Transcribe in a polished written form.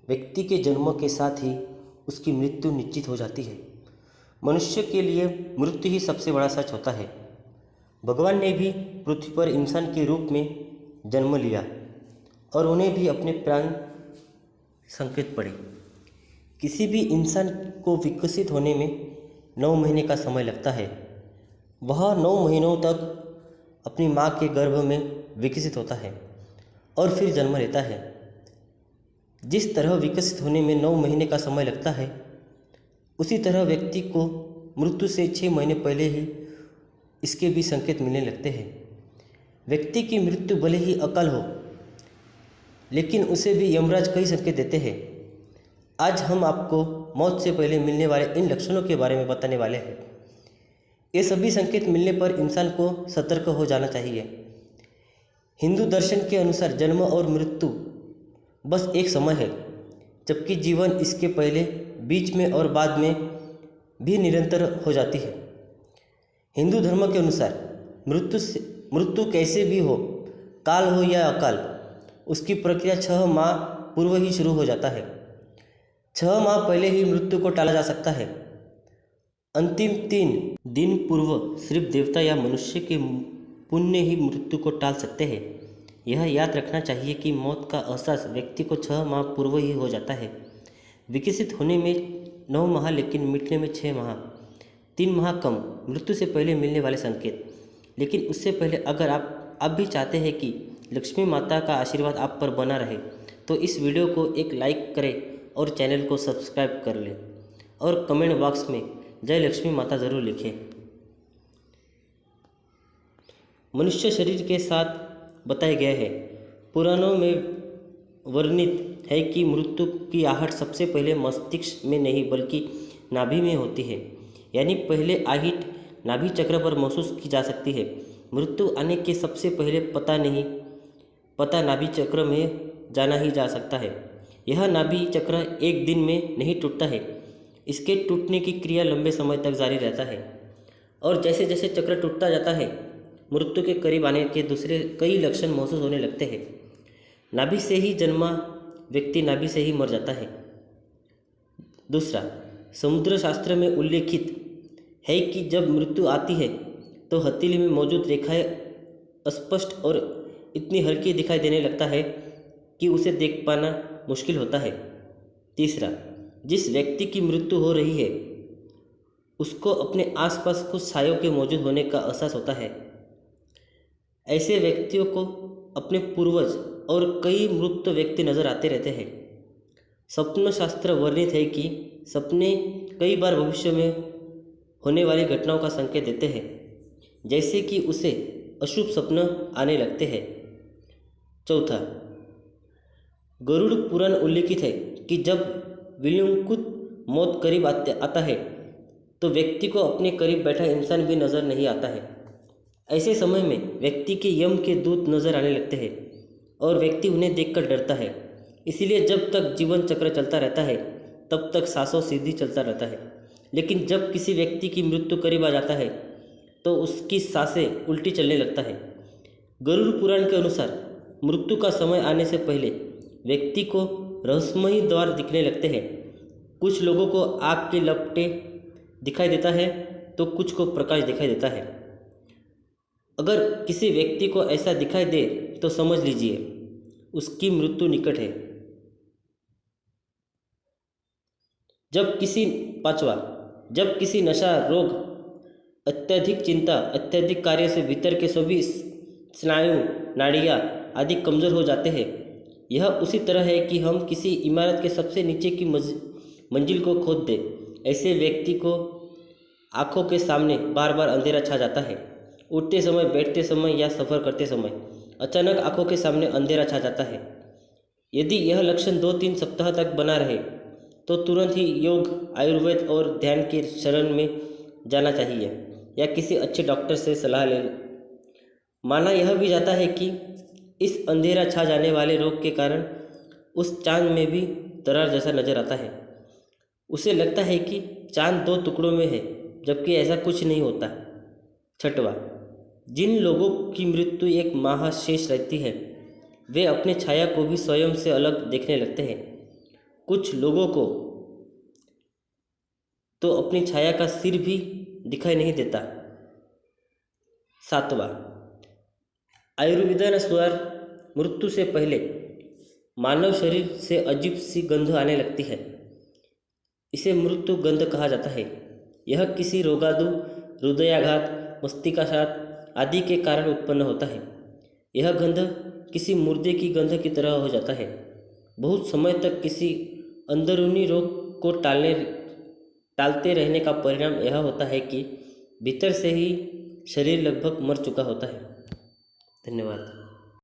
व्यक्ति के जन्म के साथ ही उसकी मृत्यु निश्चित हो जाती है। मनुष्य के लिए मृत्यु ही सबसे बड़ा सच होता है। भगवान ने भी पृथ्वी पर इंसान के रूप में जन्म लिया और उन्हें भी अपने प्राण संकेत पड़े। किसी भी इंसान को विकसित होने में 9 महीने का समय लगता है। वह 9 महीनों तक अपनी माँ के गर्भ में विकसित होता है और फिर जन्म लेता है। जिस तरह विकसित होने में 9 महीने का समय लगता है, उसी तरह व्यक्ति को मृत्यु से 6 महीने पहले ही इसके भी संकेत मिलने लगते हैं। व्यक्ति की मृत्यु भले ही अकाल हो, लेकिन उसे भी यमराज कई संकेत देते हैं। आज हम आपको मौत से पहले मिलने वाले इन लक्षणों के बारे में बताने वाले हैं। ये सभी संकेत मिलने पर इंसान को सतर्क हो जाना चाहिए। हिंदू दर्शन के अनुसार जन्म और मृत्यु बस एक समय है, जबकि जीवन इसके पहले, बीच में और बाद में भी निरंतर हो जाती है। हिंदू धर्म के अनुसार मृत्यु कैसे भी हो, काल हो या अकाल, उसकी प्रक्रिया 6 माह पूर्व ही शुरू हो जाता है। 6 माह पहले ही मृत्यु को टाला जा सकता है। अंतिम 3 दिन पूर्व सिर्फ देवता या मनुष्य के पुण्य ही मृत्यु को टाल सकते हैं। यह याद रखना चाहिए कि मौत का एहसास व्यक्ति को 6 माह पूर्व ही हो जाता है। विकसित होने में 9 माह, लेकिन मिटने में 6 माह, 3 माह कम। मृत्यु से पहले मिलने वाले संकेत। लेकिन उससे पहले अगर आप भी चाहते हैं कि लक्ष्मी माता का आशीर्वाद आप पर बना रहे, तो इस वीडियो को एक लाइक करें और चैनल को सब्सक्राइब कर लें और कमेंट बॉक्स में जय लक्ष्मी माता ज़रूर लिखें। मनुष्य शरीर के साथ बताया गया है। पुराणों में वर्णित है कि मृत्यु की आहट सबसे पहले मस्तिष्क में नहीं बल्कि नाभि में होती है, यानी पहले आहट नाभि चक्र पर महसूस की जा सकती है। मृत्यु आने के सबसे पहले पता नाभि चक्र में जाना ही जा सकता है। यह नाभि चक्र एक दिन में नहीं टूटता है। इसके टूटने की क्रिया लंबे समय तक जारी रहता है और जैसे जैसे चक्र टूटता जाता है, मृत्यु के करीब आने के दूसरे कई लक्षण महसूस होने लगते हैं। नाभि से ही जन्मा व्यक्ति नाभि से ही मर जाता है। दूसरा, समुद्र शास्त्र में उल्लेखित है कि जब मृत्यु आती है तो हथेली में मौजूद रेखाएं अस्पष्ट और इतनी हल्की दिखाई देने लगता है कि उसे देख पाना मुश्किल होता है। तीसरा, जिस व्यक्ति की मृत्यु हो रही है उसको अपने आसपास कुछ सायों के मौजूद होने का एहसास होता है। ऐसे व्यक्तियों को अपने पूर्वज और कई मृत व्यक्ति नजर आते रहते हैं। स्वप्न शास्त्र वर्णित है कि सपने कई बार भविष्य में होने वाली घटनाओं का संकेत देते हैं, जैसे कि उसे अशुभ सपने आने लगते हैं। चौथा, गरुड़ पुराण उल्लेखित है कि जब विलंकुत मौत करीब आता है तो व्यक्ति को अपने करीब बैठा इंसान भी नजर नहीं आता है। ऐसे समय में व्यक्ति के यम के दूत नजर आने लगते हैं और व्यक्ति उन्हें देखकर डरता है। इसीलिए जब तक जीवन चक्र चलता रहता है तब तक सांसों सीधी चलता रहता है, लेकिन जब किसी व्यक्ति की मृत्यु करीब आ जाता है तो उसकी सांसें उल्टी चलने लगता है। गरुड़ पुराण के अनुसार मृत्यु का समय आने से पहले व्यक्ति को रहस्यमयी द्वार दिखने लगते हैं। कुछ लोगों को आग के लपटे दिखाई देता है तो कुछ को प्रकाश दिखाई देता है। अगर किसी व्यक्ति को ऐसा दिखाई दे तो समझ लीजिए उसकी मृत्यु निकट है। जब किसी नशा, रोग, अत्यधिक चिंता, अत्यधिक कार्य से भीतर के सभी स्नायु, नाड़ियाँ आदि कमज़ोर हो जाते हैं। यह उसी तरह है कि हम किसी इमारत के सबसे नीचे की मंजिल को खोद दें। ऐसे व्यक्ति को आँखों के सामने बार बार अंधेरा छा जाता है। उठते समय, बैठते समय या सफ़र करते समय अचानक आंखों के सामने अंधेरा छा जाता है। यदि यह लक्षण 2-3 सप्ताह तक बना रहे तो तुरंत ही योग, आयुर्वेद और ध्यान के शरण में जाना चाहिए या किसी अच्छे डॉक्टर से सलाह ले। माना यह भी जाता है कि इस अंधेरा छा जाने वाले रोग के कारण उस चांद में भी दरार जैसा नजर आता है। उसे लगता है कि चांद 2 टुकड़ों में है, जबकि ऐसा कुछ नहीं होता। छठवां, जिन लोगों की मृत्यु 1 माह शेष रहती है वे अपने छाया को भी स्वयं से अलग देखने लगते हैं। कुछ लोगों को तो अपनी छाया का सिर भी दिखाई नहीं देता। 7वां, आयुर्वेदानुसार मृत्यु से पहले मानव शरीर से अजीब सी गंध आने लगती है। इसे मृत्यु गंध कहा जाता है। यह किसी रोगादु, हृदयाघात, मस्तिष्काघात आदि के कारण उत्पन्न होता है। यह गंध किसी मुर्दे की गंध की तरह हो जाता है। बहुत समय तक किसी अंदरूनी रोग को टालते रहने का परिणाम यह होता है कि भीतर से ही शरीर लगभग मर चुका होता है। धन्यवाद।